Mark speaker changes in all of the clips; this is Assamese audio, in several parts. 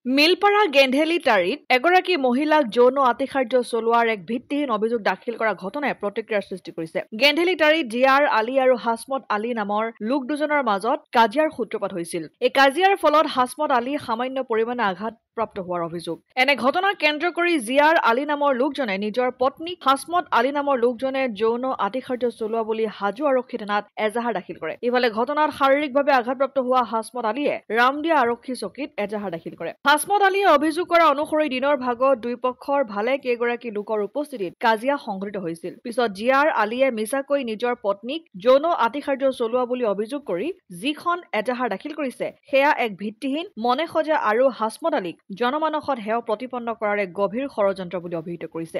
Speaker 1: মিলপাৰা গেন্ধেলি তাৰিত এগৰাকী মহিলাক যৌন আতিশাৰ্য চলোৱাৰ এক ভিত্তিহীন অভিযোগ দাখিল কৰা ঘটনাই প্ৰতিক্ৰিয়াৰ সৃষ্টি কৰিছে। গেন্ধেলি তাৰিত জিয়াৰ আলী আৰু হাসমত আলী নামৰ লোক দুজনৰ মাজত কাজিয়াৰ সূত্ৰপাত হৈছিল। এই কাজিয়াৰ ফলত হাসমত আলী সামান্য পৰিমাণে আঘাতপ্ৰাপ্ত হোৱাৰ অভিযোগ। এনে ঘটনাক কেন্দ্ৰ কৰি জিয়াৰ আলী নামৰ লোকজনে নিজৰ পত্নীক হাসমত আলী নামৰ লোকজনে যৌন আতিশাৰ্য চলোৱা বুলি হাজো আৰক্ষী থানাত এজাহাৰ দাখিল কৰে। ইফালে ঘটনাত শাৰীৰিকভাৱে আঘাতপ্ৰাপ্ত হোৱা হাসমত আলীয়ে ৰামদিয়া আৰক্ষী চকীত এজাহাৰ দাখিল কৰে। হাসমত আলীয়ে অভিযোগ কৰা অনুসৰি দিনৰ ভাগত দুই পক্ষৰ ভালে কেইগৰাকী লোকৰ উপস্থিতিত কাজিয়া সংঘটিত হৈছিল। পিছত জিয়াৰ আলীয়ে মিছাকৈ নিজৰ পত্নীক যৌন আতিশাৰ্য চলোৱা বুলি অভিযোগ কৰি যিখন এজাহাৰ দাখিল কৰিছে সেয়া এক ভিত্তিহীন মনে সজা আৰু হাসমত আলীক জনমানসত হেয় প্ৰতিপন্ন কৰাৰ এক গভীৰ ষড়যন্ত্ৰ বুলি অভিহিত কৰিছে।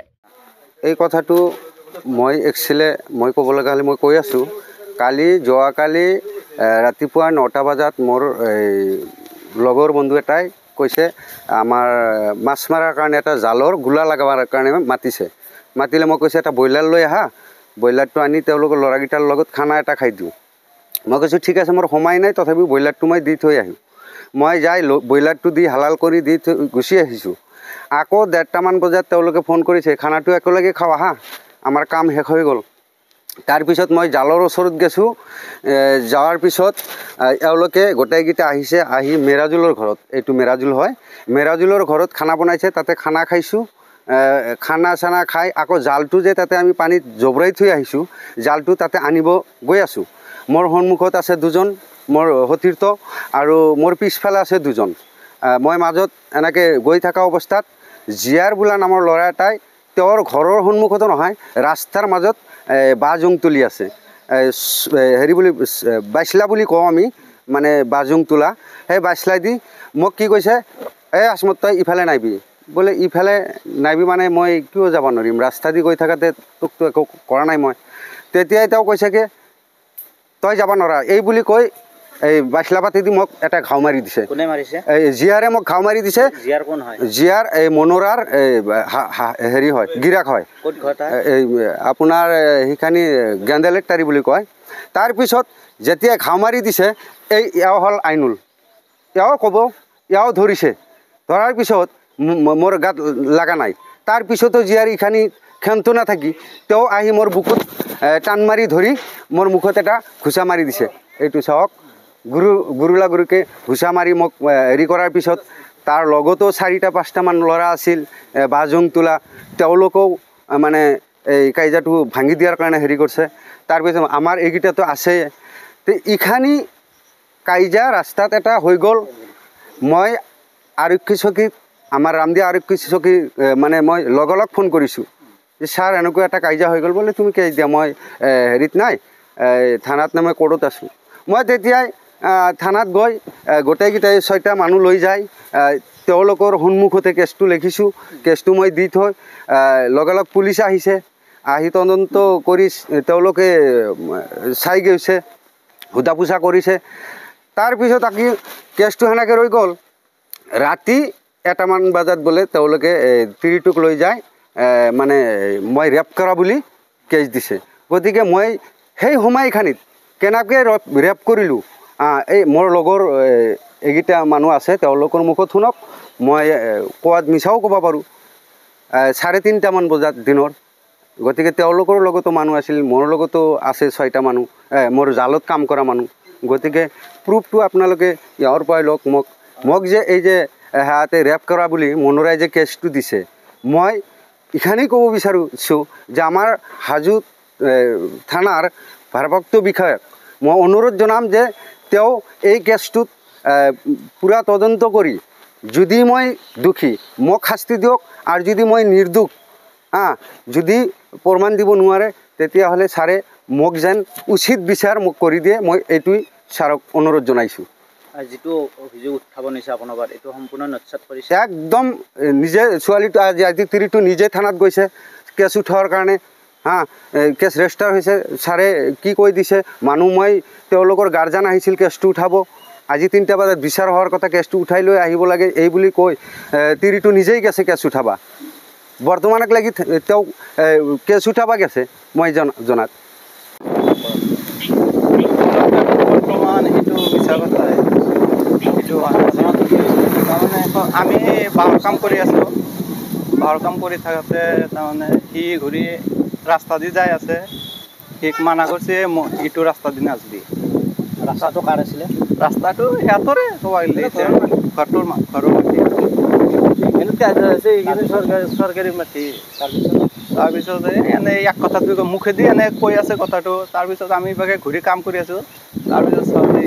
Speaker 2: এই কথাটো মই ক'ব লগা হ'লে মই কৈ আছোঁ। যোৱাকালি ৰাতিপুৱা 9টা বজাত মোৰ লগৰ বন্ধু এটাই কৈছে আমাৰ মাছ মাৰাৰ কাৰণে এটা জালৰ গোলা লগাবৰ কাৰণে মাতিলে মই কৈছে এটা ব্ৰইলাৰ লৈ আহা, ব্ৰইলাৰটো আনি তেওঁলোকৰ ল'ৰাকেইটাৰ লগত খানা এটা খাই দিওঁ। মই কৈছোঁ ঠিক আছে, মোৰ সময় নাই, তথাপিও ব্ৰইলাৰটো মই দি থৈ আহিম। মই যাই ব্ৰইলাৰটো দি হালাল কৰি দি থৈ গুচি আহিছোঁ। আকৌ 1:30মান বজাত তেওঁলোকে ফোন কৰিছে, খানাটো একেলগে খাওঁ আহা, আমাৰ কাম শেষ হৈ গ'ল। তাৰপিছত মই জালৰ ওচৰত গৈছোঁ। যোৱাৰ পিছত এওঁলোকে গোটেইকেইটা আহিছে, আহি মেৰাজুলৰ ঘৰত, এইটো মেৰাজুল হয়, মেৰাজুলৰ ঘৰত খানা বনাইছে, তাতে খানা খাইছোঁ। খানা চানা খাই আকৌ জালটো যে তাতে আমি পানীত জবৰাই থৈ আহিছোঁ, জালটো তাতে আনিব গৈ আছোঁ। মোৰ সন্মুখত আছে দুজন মোৰ সতীৰ্থ আৰু মোৰ পিছফালে আছে দুজন। মই মাজত এনেকৈ গৈ থকা অৱস্থাত জিয়াৰ বোলা নামৰ ল'ৰা এটাই তেওঁৰ ঘৰৰ সন্মুখতো নহয়, ৰাস্তাৰ মাজত বাঁহ তুলি আছে। বাইচলা বুলি কওঁ আমি, মানে বাঁহ তোলা। সেই বাইচলাই দি মোক কি কৈছে, আসমত তই ইফালে নাইবি, বোলে ইফালে নাইবি মানে মই কিয় যাব নোৱাৰিম, ৰাস্তা দি গৈ থাকোঁতে তোকতো একো কৰা নাই মই। তেতিয়াই তেওঁ কৈছে কি তই যাব নোৱাৰা, এই বুলি কৈ এই বাইচলা পাতি দি মোক এটা ঘাও মাৰি দিছে।
Speaker 3: কোনে মাৰিছে?
Speaker 2: জিয়াৰে মোক ঘাও মাৰি দিছে।
Speaker 3: জিয়াৰ কোন হয়?
Speaker 2: জিয়াৰ এই মনোৰাৰ হেৰি হয়, গিৰাক হয়।
Speaker 3: ক'ত ঘৰ তাৰ?
Speaker 2: এই আপোনাৰ সেইখানি গেন্দেলেক তাৰি বুলি কয়। তাৰপিছত যেতিয়া ঘাও মাৰি দিছে, এওঁ হ'ল আইনুল, এওঁ ক'ব, এওঁ ধৰিছে। ধৰাৰ পিছত মোৰ গাত লগা নাই। তাৰপিছতো জিয়াৰ এইখানি ক্ষান্ত নাথাকি তেওঁ আহি মোৰ বুকুত টান মাৰি ধৰি মোৰ মুখত এটা ঘুচা মাৰি দিছে। এইটো চাওক, গুৰুকে ঘুচা মাৰি মোক হেৰি কৰাৰ পিছত তাৰ লগতো 4-5টামান ল'ৰা আছিল বাঁহ তোলা, তেওঁলোকেও মানে এই কাজিয়াটো ভাঙি দিয়াৰ কাৰণে হেৰি কৰিছে। তাৰপিছত আমাৰ এইকেইটাতো আছেই। এইখানি কাজিয়া ৰাস্তাত এটা হৈ গ'ল। মই আৰক্ষী চকীত, আমাৰ ৰামদিয়া আৰক্ষী চকী মানে মই লগালগ ফোন কৰিছোঁ যে ছাৰ এনেকুৱা এটা কাজিয়া হৈ গ'ল, বোলে তুমি কেই দিয়া, মই হেৰিত নাই, থানাত নাই, মই কোৰ্টত আছোঁ। মই তেতিয়াই থানাত গৈ গোটেইকেইটাই 6টা মানুহ লৈ যায়, তেওঁলোকৰ সন্মুখতে কেছটো লিখিছোঁ। কেছটো মই দি থৈ লগালগ পুলিচ আহিছে, আহি তদন্ত কৰি তেওঁলোকে চাই গৈছে, সোধা পোছা কৰিছে। তাৰপিছত আহি কেছটো সেনেকৈ ৰৈ গ'ল। ৰাতি 1টামান বজাত বোলে তেওঁলোকে তিৰিটোক লৈ যায়, মানে মই ৰেপ কৰা বুলি কেছ দিছে। গতিকে মই সেই সময়খিনিত কেনেকৈ ৰেপ কৰিলোঁ, এই মোৰ লগৰ এইকেইটা মানুহ আছে, তেওঁলোকৰ মুখত শুনক, মই কোৱাত মিছাও ক'ব পাৰোঁ। 3:30মান বজাত দিনৰ, গতিকে তেওঁলোকৰ লগতো মানুহ আছিল, মোৰ লগতো আছে 6টা মানুহ, মোৰ জালত কাম কৰা মানুহ। গতিকে প্ৰুফটো আপোনালোকে ইয়াৰ পৰাই লওক। মোক যে এই যে সিহঁতে ৰেপ কৰা বুলি মনোৰাই যে কেছটো দিছে, মই এইখানেই ক'ব বিচাৰিছোঁ যে আমাৰ হাজো থানাৰ ভাৰপ্ৰাপ্ত বিষয়াক মই অনুৰোধ জনাম যে তেওঁ এই কেছটোত পূৰা তদন্ত কৰি যদি মই দোষী মোক শাস্তি দিয়ক, আৰু যদি মই নিৰ্দোষ যদি প্ৰমাণ দিব নোৱাৰে তেতিয়াহ'লে ছাৰে মোক যেন উচিত বিচাৰ মোক কৰি দিয়ে, মই এইটোৱেই ছাৰক অনুৰোধ জনাইছোঁ।
Speaker 3: যিটো অভিযোগ উত্থাপন হৈছে আপোনাৰ বাদ, এইটো সম্পূৰ্ণ নস্যাৎ কৰিছে।
Speaker 2: একদম নিজে ছোৱালীটো আজি তিৰিটো নিজে থানাত গৈছে কেছ উঠোৱাৰ কাৰণে। কেছ ৰেজিষ্টাৰ হৈছে, ছাৰে কি কৈ দিছে, মানুহ মই তেওঁলোকৰ গাৰ্জেন আহিছিল কেছটো উঠাব, আজি 3টা বজাত বিচাৰ হোৱাৰ কথা, কেছটো উঠাই লৈ আহিব লাগে, এই বুলি কৈ তিৰিটো নিজেই গেছে কেছ উঠাবা। বৰ্তমানক লাগি তেওঁ কেছ উঠাবা গেছে মই জনাত।
Speaker 3: বৰ্তমান এইটো মিছা কথা, এইটো
Speaker 4: তাৰমানে আমি বাঁহৰ কাম কৰি আছোঁ বাঁহৰ কাম কৰি থাকোঁতে তাৰমানে সি ঘূৰি ৰাস্তা দি যাই আছে সিক মানা কৰিছে ইটো ৰাস্তা দি নাযাবি
Speaker 3: ৰাস্তাটো কাৰ আছিলে
Speaker 4: ৰাস্তাটো সিহঁতৰে ঘৰটোৰ ঘৰৰ মাটি
Speaker 3: চৰকাৰী মাটি
Speaker 4: তাৰপিছত এনে এক কথা দুই মুখেদি এনে কৈ আছে কথাটো তাৰপিছত আমি ইভাগে ঘূৰি কাম কৰি আছোঁ তাৰপিছত চাউলি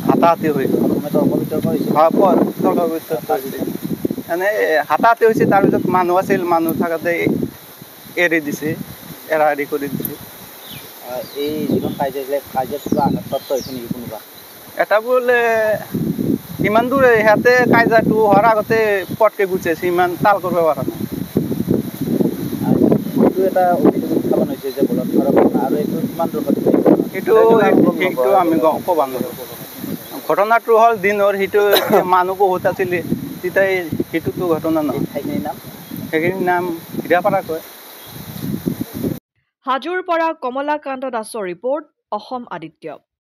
Speaker 4: হাতাহাতি হৈ গ'ল এনে হাতাহাতি হৈছে তাৰপিছত মানুহ আছিল মানুহ থাকোঁতে এৰি দিছে এৰা এৰি কৰি দিছে
Speaker 3: এই যিখন কাজিয়াত কিবা আঘাতপ্ৰাপ্ত হৈছে নেকি কোনোবা
Speaker 4: এটা বোলে ইমান দূৰ সিহঁতে কাজিয়াটো হোৱাৰ আগতে পটকে গুচাইছে ইমান তাল কৰিব পৰা নাই
Speaker 3: এইটো এটা অভিযোগ উত্থাপন হৈছে যে বলৎকাৰ আৰু এইটো কিমান দূৰ
Speaker 4: সেইটো আমি ক'ব নোৱাৰোঁ ঘটনাটো হ'ল দিনৰ সিটো মানুহ বহুত আছিলে তেতিয়া সেইটোতো ঘটনা নহয় সেইখিনিৰ নাম হিৰাপাৰা কয়
Speaker 1: হাজোৰ পৰা কমলাকান্ত দাসৰ ৰিপৰ্ট অসম আদিত্য